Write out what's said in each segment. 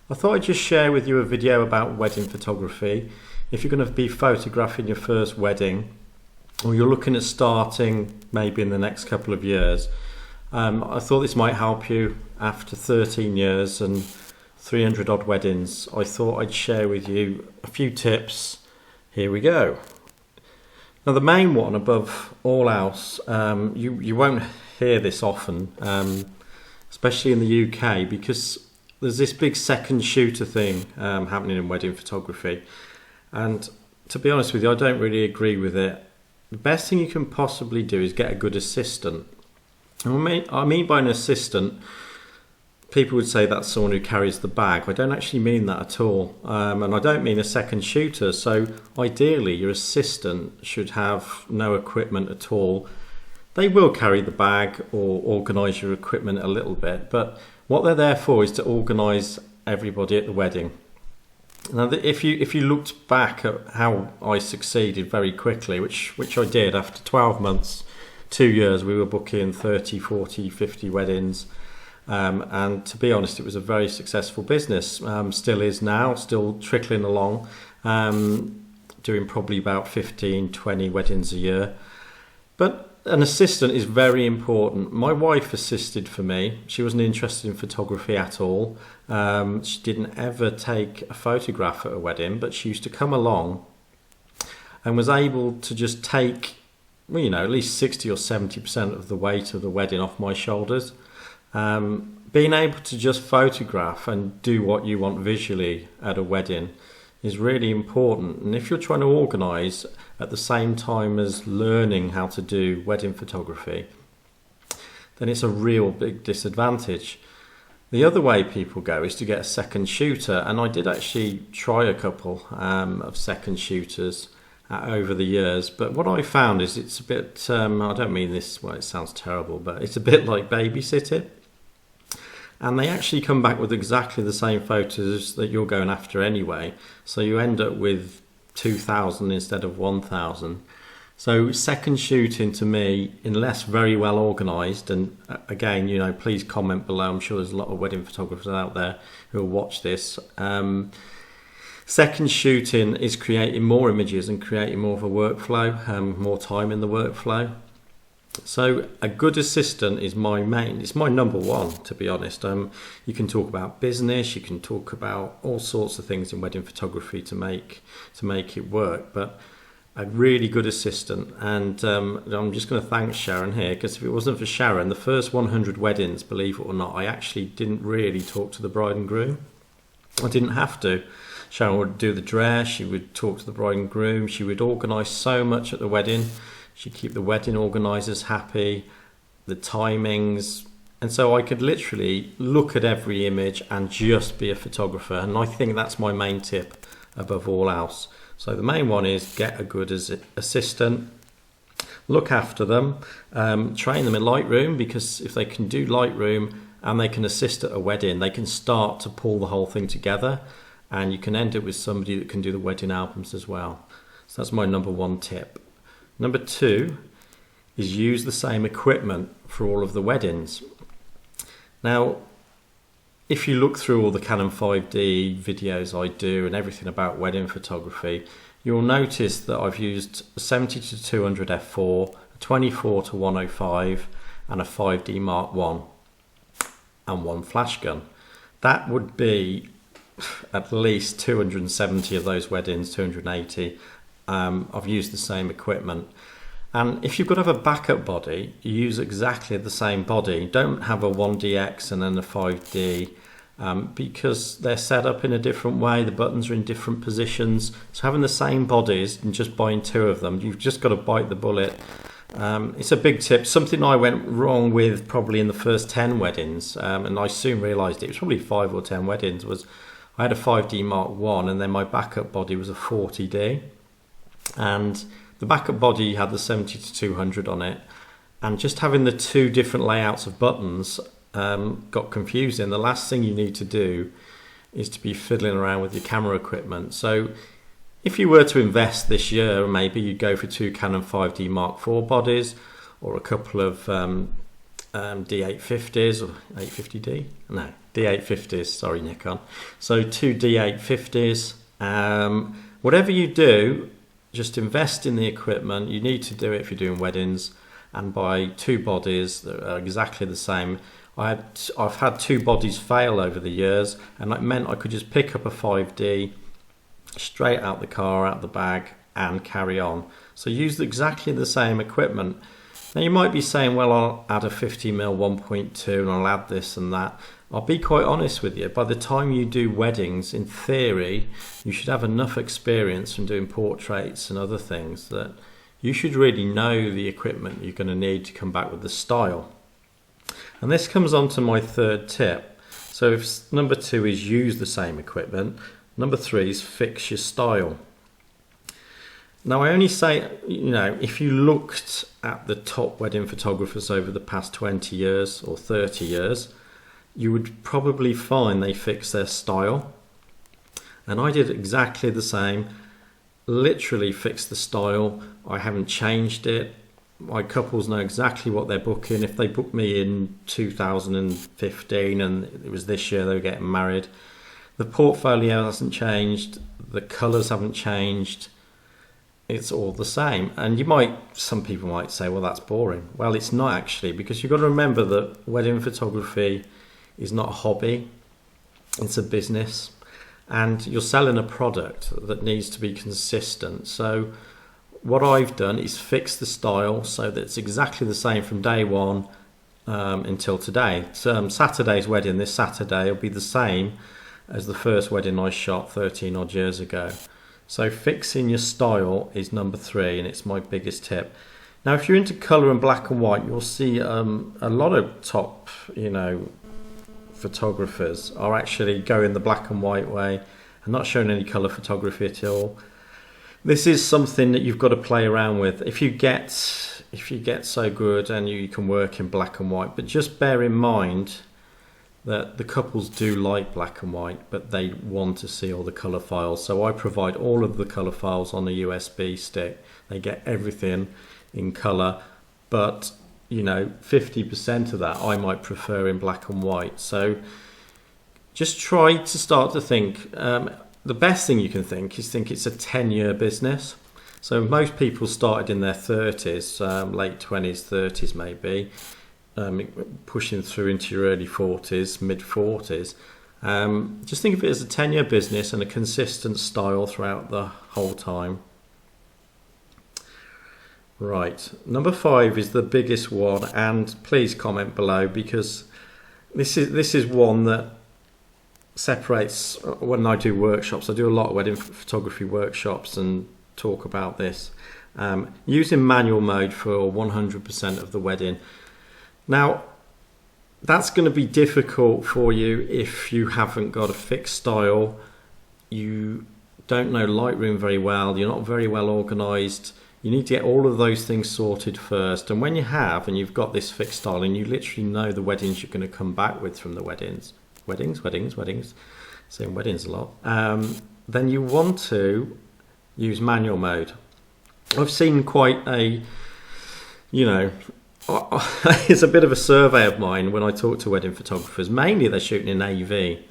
I thought I'd just share with you a video about wedding photography. If you're going to be photographing your first wedding, or you're looking at starting maybe in the next couple of years, I thought this might help you after 13 years and 300 odd weddings. I thought I'd share with you a few tips. Here we go. Now the main one above all else, you won't hear this often, especially in the UK, because there's this big second shooter thing happening in wedding photography, and to be honest with you, I don't really agree with it. The best thing you can possibly do is get a good assistant. I mean by an assistant, people would say that's someone who carries the bag. I don't actually mean that at all, and I don't mean a second shooter. So ideally your assistant should have no equipment at all. They will carry the bag or organise your equipment a little bit, but what they're there for is to organise everybody at the wedding. Now, if you looked back at how I succeeded very quickly, which I did after 12 months, 2 years, we were booking 30, 40, 50 weddings. And to be honest, it was a very successful business. Still is now, still trickling along, doing probably about 15, 20 weddings a year. But an assistant is very important. My wife assisted for me. She wasn't interested in photography at all. She didn't ever take a photograph at a wedding, but she used to come along and was able to just take, at least 60 or 70% of the weight of the wedding off my shoulders. Being able to just photograph and do what you want visually at a wedding is really important. And if you're trying to organise at the same time as learning how to do wedding photography, then it's a real big disadvantage. The other way people go is to get a second shooter, and I did actually try a couple of second shooters over the years, but what I found is it's a bit, I don't mean this, well, it sounds terrible, but it's a bit like babysitting. And they actually come back with exactly the same photos that you're going after anyway. So you end up with 2,000 instead of 1,000. So second shooting to me, unless very well organised, and again, please comment below. I'm sure there's a lot of wedding photographers out there who will watch this. Second shooting is creating more images and creating more of a workflow, more time in the workflow. So a good assistant is it's my number one, to be honest. You can talk about business, you can talk about all sorts of things in wedding photography to make it work, but a really good assistant. And I'm just going to thank Sharon here, because if it wasn't for Sharon, the first 100 weddings, believe it or not, I actually didn't really talk to the bride and groom. I didn't have to. Sharon would do the dress, she would talk to the bride and groom, she would organise so much at the wedding. She'd keep the wedding organisers happy, the timings, and so I could literally look at every image and just be a photographer. And I think that's my main tip above all else. So the main one is get a good assistant, look after them, train them in Lightroom, because if they can do Lightroom and they can assist at a wedding, they can start to pull the whole thing together, and you can end up with somebody that can do the wedding albums as well. So that's my number one tip. Number two is use the same equipment for all of the weddings. Now, if you look through all the Canon 5D videos I do and everything about wedding photography, you'll notice that I've used a 70-200 f4, a 24-105 and a 5D Mark I and one flash gun. That would be at least 270 of those weddings, 280. I've used the same equipment. And if you've got to have a backup body, you use exactly the same body. Don't have a 1DX and then a 5D, because they're set up in a different way. The buttons are in different positions. So having the same bodies and just buying two of them, you've just got to bite the bullet. It's a big tip. Something I went wrong with probably in the first 10 weddings, and I soon realised it was probably 5 or 10 weddings, was I had a 5D Mark I and then my backup body was a 40D. And the backup body had the 70-200 on it, and just having the two different layouts of buttons got confusing. The last thing you need to do is to be fiddling around with your camera equipment. So if you were to invest this year, maybe you'd go for two Canon 5D Mark IV bodies, or a couple of D850s or 850D. No, D850s, sorry Nikon. So 2 D850s. Whatever you do, just invest in the equipment. You need to do it if you're doing weddings, and buy 2 bodies that are exactly the same. I've had 2 bodies fail over the years, and that meant I could just pick up a 5D straight out the car, out the bag, and carry on. So use exactly the same equipment. Now you might be saying, well, I'll add a 50mm 1.2 and I'll add this and that. I'll be quite honest with you, by the time you do weddings, in theory, you should have enough experience from doing portraits and other things that you should really know the equipment you're going to need to come back with the style. And this comes on to my 3rd tip. So if number 2 is use the same equipment, number 3 is fix your style. Now I only say, if you looked at the top wedding photographers over the past 20 years or 30 years, you would probably find they fix their style. And I did exactly the same, literally fixed the style. I haven't changed it. My couples know exactly what they're booking. If they booked me in 2015 and it was this year they were getting married, the portfolio hasn't changed, the colours haven't changed, it's all the same. And some people might say, well, that's boring. Well, it's not actually, because you've got to remember that wedding photography is not a hobby, it's a business, and you're selling a product that needs to be consistent. So what I've done is fix the style so that it's exactly the same from day one until today. So Saturday's wedding this Saturday will be the same as the first wedding I shot 13 odd years ago. So fixing your style is number 3, and it's my biggest tip. Now if you're into colour and black and white, you'll see a lot of top photographers are actually going the black and white way and not showing any colour photography at all. This is something that you've got to play around with if you get so good and you can work in black and white. But just bear in mind that the couples do like black and white, but they want to see all the colour files. So I provide all of the colour files on a USB stick. They get everything in colour, but 50% of that I might prefer in black and white. So just try to start to think. The best thing you can think is it's a 10-year business. So most people started in their 30s, late 20s, 30s maybe, pushing through into your early 40s, mid 40s. Just think of it as a 10-year business and a consistent style throughout the whole time. Right, number 5 is the biggest one, and please comment below, because this is one that separates. When I do workshops, I do a lot of wedding photography workshops and talk about this. Using manual mode for 100% of the wedding. Now, that's going to be difficult for you if you haven't got a fixed style, you don't know Lightroom very well, you're not very well organised. You need to get all of those things sorted first, and when you have, and you've got this fixed style, and you literally know the weddings you're going to come back with from the weddings, saying weddings a lot, then you want to use manual mode. I've seen quite a, it's a bit of a survey of mine when I talk to wedding photographers. Mainly they're shooting in AV,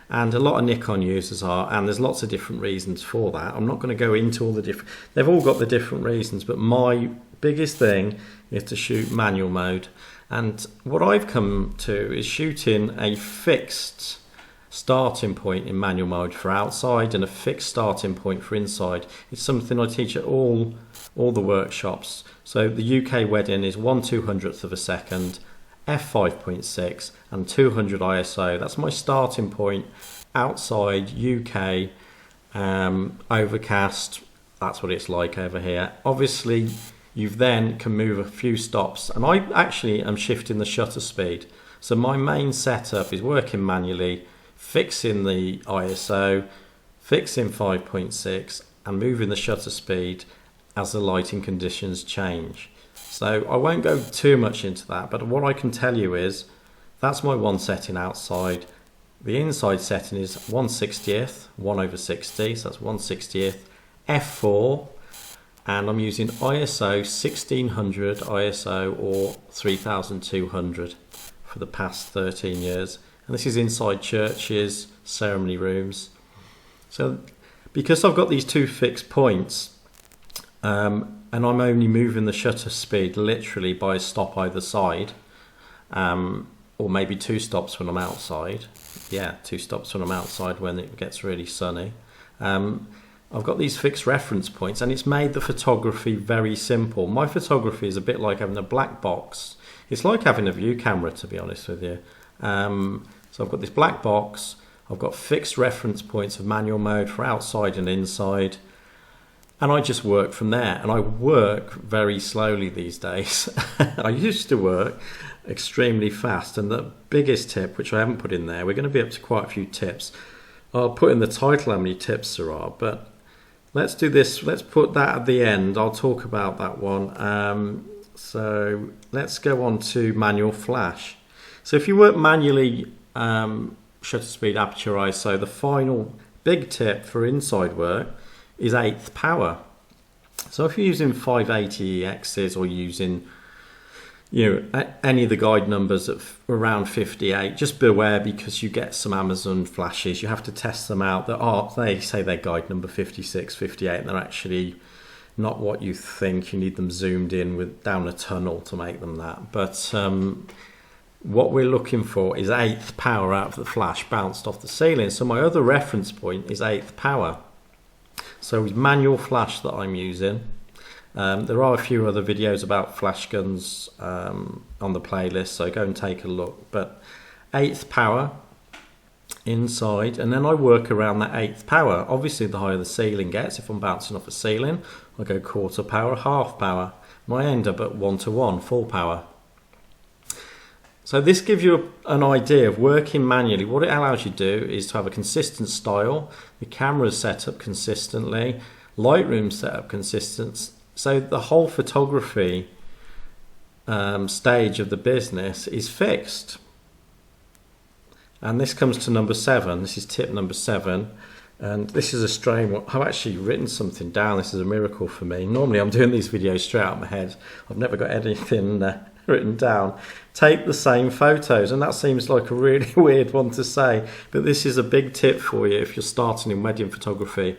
and a lot of Nikon users are, and there's lots of different reasons for that. I'm not going to go into all the different, they've all got the different reasons, but my biggest thing is to shoot manual mode. And what I've come to is shooting a fixed starting point in manual mode for outside and a fixed starting point for inside. It's something I teach at all the workshops. So the UK wedding is 1/200th of a second, f5.6 and 200 ISO. That's my starting point outside UK, overcast. That's what it's like over here. Obviously you then can move a few stops, and I actually am shifting the shutter speed. So my main setup is working manually, fixing the ISO, fixing 5.6 and moving the shutter speed as the lighting conditions change. So I won't go too much into that, but what I can tell you is that's my one setting outside. The inside setting is 1/60th, 1/60, so that's 1/60th, f4, and I'm using ISO 1600 ISO or 3200 for the past 13 years. and this is inside churches, ceremony rooms. So because I've got these two fixed points, and I'm only moving the shutter speed literally by a stop either side, or maybe 2 stops when I'm outside. Yeah, 2 stops when I'm outside when it gets really sunny. I've got these fixed reference points, and it's made the photography very simple. My photography is a bit like having a black box. It's like having a view camera, to be honest with you. So I've got this black box, I've got fixed reference points of manual mode for outside and inside, and I just work from there. And I work very slowly these days. I used to work extremely fast, and the biggest tip, which I haven't put in there, we're going to be up to quite a few tips. I'll put in the title how many tips there are, but let's do this. Let's put that at the end. I'll talk about that one. So let's go on to manual flash. So if you work manually, shutter speed, aperture, ISO, the final big tip for inside work is 1/8 power. So if you're using 580EXs or using any of the guide numbers at around 58, just beware, because you get some Amazon flashes. You have to test them out that they say they're guide number 56, 58, and they're actually not what you think. You need them zoomed in down a tunnel to make them that. But what we're looking for is 1/8 power out of the flash bounced off the ceiling. So my other reference point is 1/8 power. So it's manual flash that I'm using. There are a few other videos about flash guns on the playlist, so go and take a look. But 1/8 power inside, and then I work around that 1/8 power. Obviously, the higher the ceiling gets, if I'm bouncing off a ceiling, I go 1/4 power, 1/2 power, and I end up at 1:1, full power. So this gives you an idea of working manually. What it allows you to do is to have a consistent style, the camera's set up consistently, Lightroom's set up consistent. So the whole photography stage of the business is fixed. And this comes to number 7. This is tip number 7. And this is a strange one. I've actually written something down. This is a miracle for me. Normally I'm doing these videos straight out of my head. I've never got anything written down. Take the same photos. And that seems like a really weird one to say, but this is a big tip for you if you're starting in wedding photography.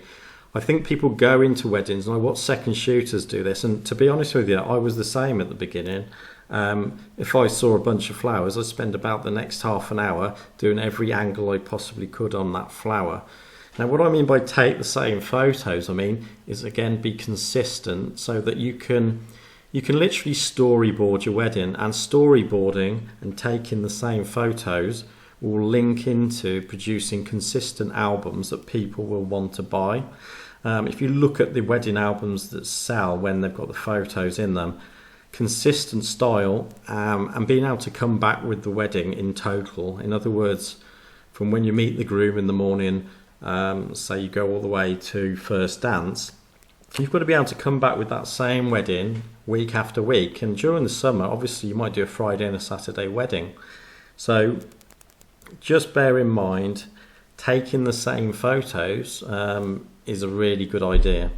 I think people go into weddings, and I watch second shooters do this, and to be honest with you, I was the same at the beginning. If I saw a bunch of flowers, I'd spend about the next half an hour doing every angle I possibly could on that flower. Now, what I mean by take the same photos, is again be consistent, so that you can literally storyboard your wedding, and storyboarding and taking the same photos will link into producing consistent albums that people will want to buy. If you look at the wedding albums that sell when they've got the photos in them, consistent style and being able to come back with the wedding in total. In other words, from when you meet the groom in the morning, say you go all the way to first dance, you've got to be able to come back with that same wedding week after week. And during the summer, obviously you might do a Friday and a Saturday wedding. So just bear in mind, taking the same photos is a really good idea.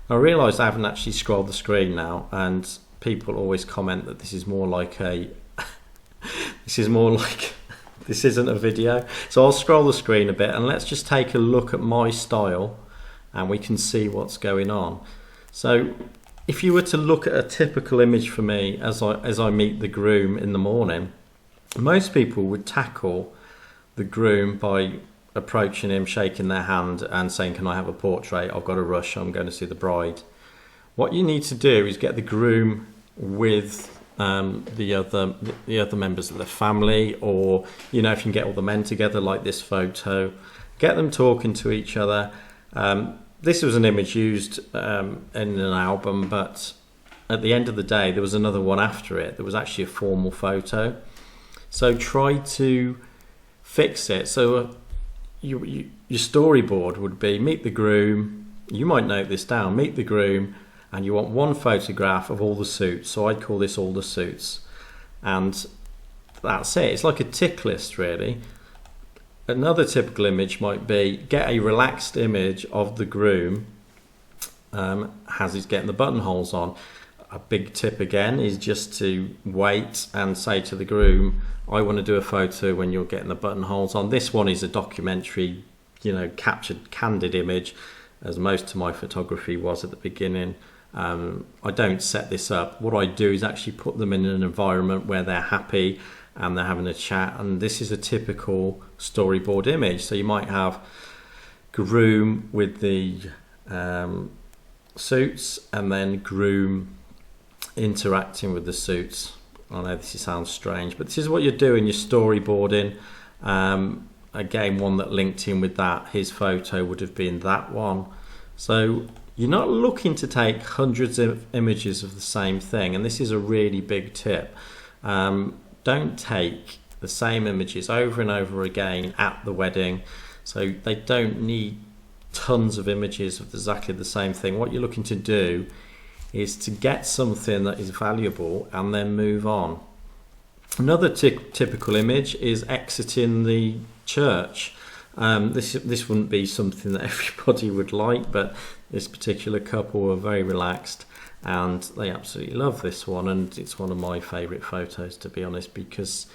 I realise I haven't actually scrolled the screen now, and people always comment that this is more like this isn't a video. So I'll scroll the screen a bit, and let's just take a look at my style, and we can see what's going on. So if you were to look at a typical image for me as I meet the groom in the morning, most people would tackle the groom by approaching him, shaking their hand and saying, "Can I have a portrait? I've got a rush, I'm going to see the bride." What you need to do is get the groom with the other members of the family, or if you can get all the men together like this photo, get them talking to each other. This was an image used in an album, but at the end of the day there was another one after it. There was actually a formal photo. So try to fix it. So your storyboard would be meet the groom. You might note this down. Meet the groom, and you want one photograph of all the suits. So I'd call this all the suits, and that's it. It's like a tick list, really. Another typical image might be get a relaxed image of the groom as he's getting the buttonholes on. a big tip again is just to wait and say to the groom, I want to do a photo when you're getting the buttonholes on. This one is a documentary, captured candid image, as most of my photography was at the beginning. I don't set this up. What I do is actually put them in an environment where they're happy and they're having a chat, and this is a typical storyboard image. So you might have groom with the suits, and then groom interacting with the suits. I know this sounds strange, but this is what you're doing. You're storyboarding. Again, one that linked in with that, his photo would have been that one. So you're not looking to take hundreds of images of the same thing, and this is a really big tip. Don't take the same images over and over again at the wedding. So they don't need tons of images of exactly the same thing. What you're looking to do is to get something that is valuable and then move on. Another typical image is exiting the church. This wouldn't be something that everybody would like, but this particular couple were very relaxed and they absolutely love this one, and it's one of my favourite photos, to be honest, because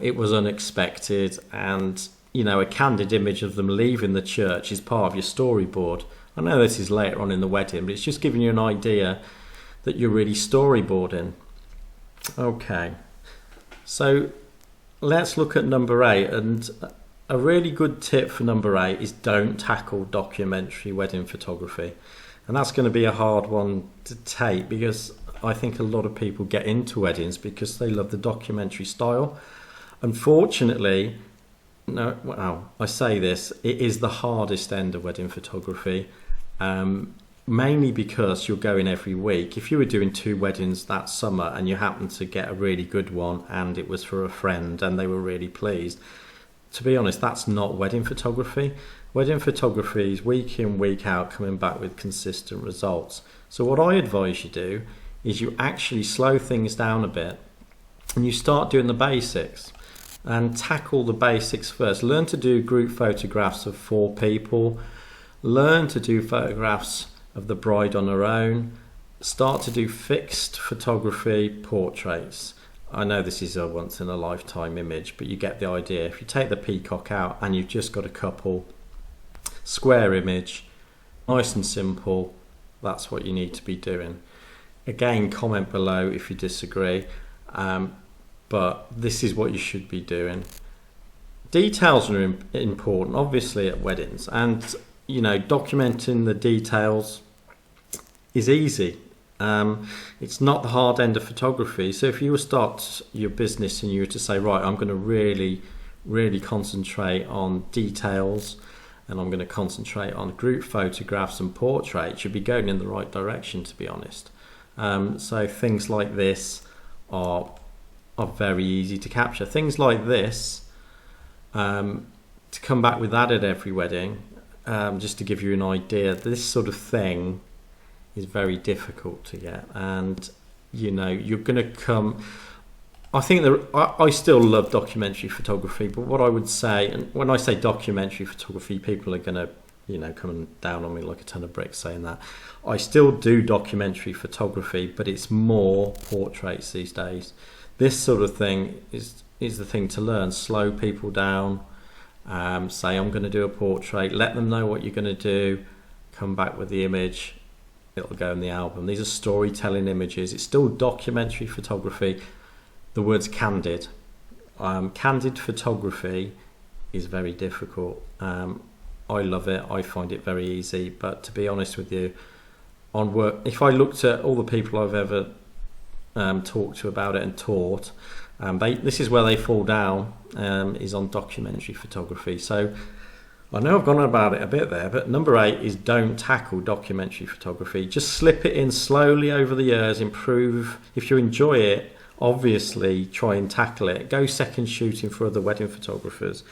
it was unexpected, and a candid image of them leaving the church is part of your storyboard. I know this is later on in the wedding, but it's just giving you an idea that you're really storyboarding. Okay, so let's look at number 8, and a really good tip for number 8 is don't tackle documentary wedding photography. And that's going to be a hard one to take, because I think a lot of people get into weddings because they love the documentary style. Unfortunately, I say this, it is the hardest end of wedding photography, mainly because you're going every week. If you were doing 2 weddings that summer and you happened to get a really good one and it was for a friend and they were really pleased, to be honest, that's not wedding photography. Wedding photography is week in, week out, coming back with consistent results. So what I advise you do is you actually slow things down a bit and you start doing the basics and tackle the basics first. Learn to do group photographs of 4 people. Learn to do photographs of the bride on her own. Start to do fixed photography, portraits. I know this is a once in a lifetime image, but you get the idea. If you take the peacock out and you've just got a couple, square image, nice and simple, that's what you need to be doing. Again, comment below if you disagree, but this is what you should be doing. Details are important, obviously, at weddings, and documenting the details is easy. It's not the hard end of photography. So if you were to start your business and you were to say, right, I'm going to really concentrate on details and I'm going to concentrate on group photographs and portraits, you'd be going in the right direction, to be honest. So things like this are very easy to capture. Things like this, to come back with that at every wedding, just to give you an idea, this sort of thing is very difficult to get, and you're going to come. I think that I still love documentary photography, but what I would say, and when I say documentary photography, people are going to come down on me like a ton of bricks saying that. I still do documentary photography, but it's more portraits these days. This sort of thing is the thing to learn. Slow people down. Say, I'm going to do a portrait. Let them know what you're going to do. Come back with the image. It'll go in the album. These are storytelling images. It's still documentary photography. The word's candid. Candid photography is very difficult. I love it. I find it very easy. But to be honest with you, on work, if I looked at all the people I've ever talked to about it and taught, this is where they fall down, is on documentary photography. So I know I've gone on about it a bit there, but number 8 is don't tackle documentary photography. Just slip it in slowly over the years, improve. If you enjoy it, obviously try and tackle it. Go second shooting for other wedding photographers,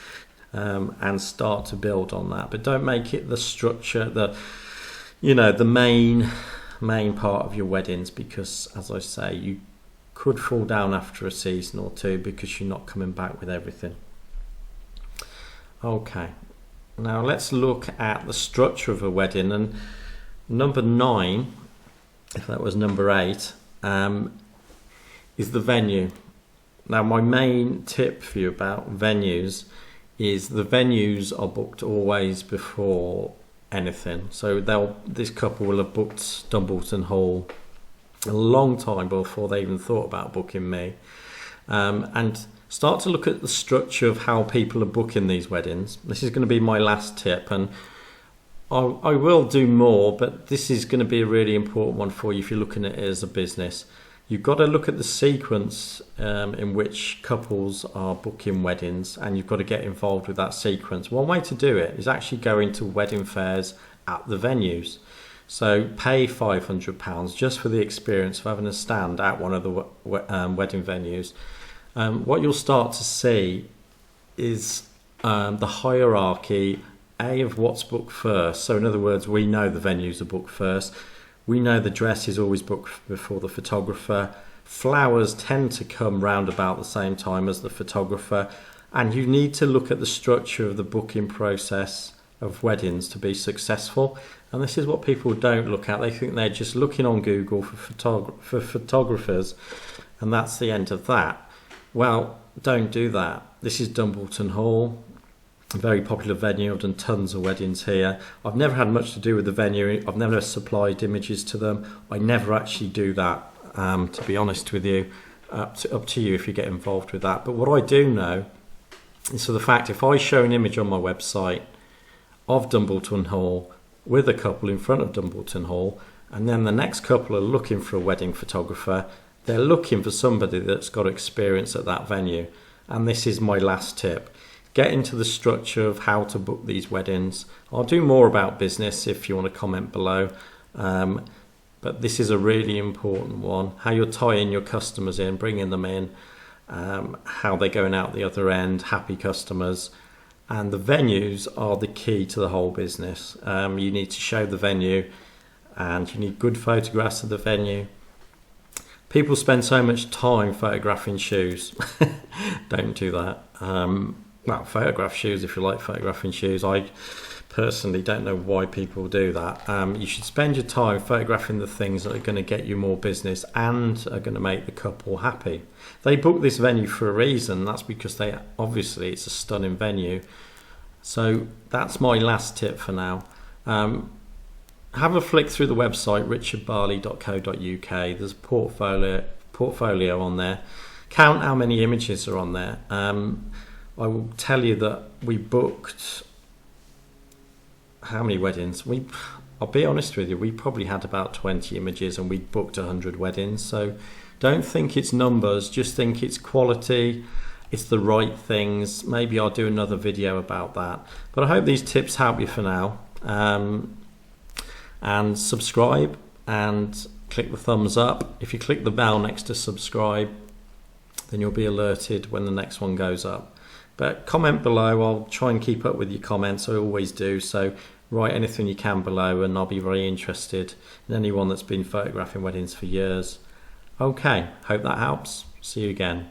and start to build on that. But don't make it the structure, the main part of your weddings, because, as I say, you could fall down after a season or 2 because you're not coming back with everything. Okay. Now let's look at the structure of a wedding, and number 9 if that was number 8, is the venue. Now, my main tip for you about venues is the venues are booked always before anything. So this couple will have booked Dumbleton Hall a long time before they even thought about booking me. And start to look at the structure of how people are booking these weddings. This is going to be my last tip, and I will do more, but this is going to be a really important one for you if you're looking at it as a business. You've got to look at the sequence in which couples are booking weddings, and you've got to get involved with that sequence. One way to do it is actually going to wedding fairs at the venues. So pay £500 just for the experience of having a stand at one of the wedding venues. What you'll start to see is the hierarchy, of what's booked first. So in other words, we know the venues are booked first. We know the dress is always booked before the photographer. Flowers tend to come round about the same time as the photographer. And you need to look at the structure of the booking process of weddings to be successful. And this is what people don't look at. They think they're just looking on Google for photographers, and that's the end of that. Well, don't do that. This is Dumbleton Hall, a very popular venue. I've done tons of weddings here. I've never had much to do with the venue. I've never supplied images to them. I never actually do that, to be honest with you. Up to you if you get involved with that. But what I do know is for the fact, if I show an image on my website of Dumbleton Hall with a couple in front of Dumbleton Hall, and then the next couple are looking for a wedding photographer, they're looking for somebody that's got experience at that venue. And this is my last tip. Get into the structure of how to book these weddings. I'll do more about business if you want to comment below. But this is a really important one. How you're tying your customers in, bringing them in, how they're going out the other end, happy customers. And the venues are the key to the whole business. You need to show the venue, and you need good photographs of the venue. People spend so much time photographing shoes. Don't do that. Well, photograph shoes if you like photographing shoes. I personally don't know why people do that. You should spend your time photographing the things that are going to get you more business and are going to make the couple happy. They booked this venue for a reason. That's because obviously it's a stunning venue. So that's my last tip for now. Have a flick through the website richardbarley.co.uk. There's a portfolio on there. Count how many images are on there. I will tell you that we booked how many weddings? I'll be honest with you, we probably had about 20 images and we booked 100 weddings. So don't think it's numbers, just think it's quality, it's the right things. Maybe I'll do another video about that. But I hope these tips help you for now. And subscribe and click the thumbs up. If you click the bell next to subscribe, then you'll be alerted when the next one goes up. But comment below. I'll try and keep up with your comments. I always do. So write anything you can below, and I'll be very interested in anyone that's been photographing weddings for years. Okay, hope that helps. See you again.